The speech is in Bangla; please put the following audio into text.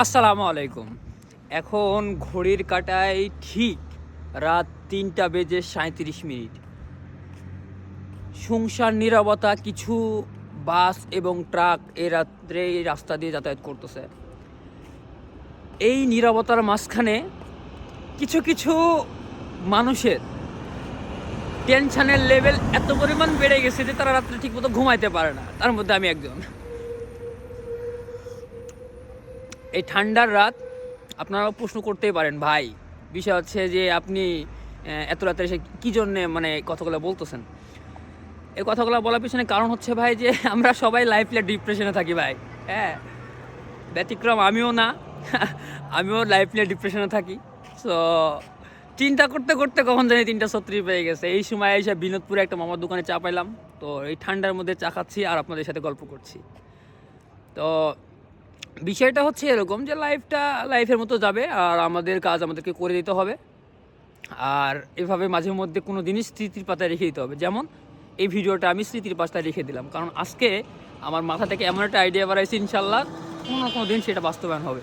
আসসালামু আলাইকুম। এখন ঘড়ির কাঁটায় ঠিক রাত ৩টা বেজে ৩৭ মিনিট। শুনশান নীরবতা, কিছু বাস এবং ট্রাক এই রাস্তা দিয়ে যাতায়াত করতেছে। এই নীরবতার মাঝখানে কিছু কিছু মানুষের টেনশনের লেভেল এত পরিমাণ বেড়ে গেছে যে তারা রাত্রে ঠিকমতো ঘুমাইতে পারে না। তার মধ্যে আমি একজন। এই ঠান্ডার রাত আপনারা প্রশ্ন করতেই পারেন, ভাই বিষয় হচ্ছে যে আপনি এত রাতে এসে কী জন্যে মানে কথাগুলো বলতেছেন। এই কথাগুলো বলার পিছনে কারণ হচ্ছে ভাই যে আমরা সবাই লাইফে ডিপ্রেশনে থাকি ভাই। হ্যাঁ, ব্যতিক্রম আমিও না। আমিও লাইফে ডিপ্রেশনে থাকি। সো চিন্তা করতে করতে কখন জানি ৩টা ৩৬ পেয়ে গেছে। এই সময় এসে বিনোদপুরে একটা মামার দোকানে চা পাইলাম। তো এই ঠান্ডার মধ্যে চা খাচ্ছি আর আপনাদের সাথে গল্প করছি। তো বিষয়টা হচ্ছে এরকম যে লাইফের মতো যাবে আর আমাদের কাজ আমাদেরকে করে দিতে হবে। আর এভাবে মাঝে মধ্যে কোনো জিনিস স্মৃতির পাতায় রেখে দিতে হবে। যেমন এই ভিডিওটা আমি স্মৃতির পাতায় রেখে দিলাম, কারণ আজকে আমার মাথা থেকে এমন একটা আইডিয়া বাড়াইছে, ইনশাল্লাহ কোনো না কোনো দিন সেটা বাস্তবায়ন হবে।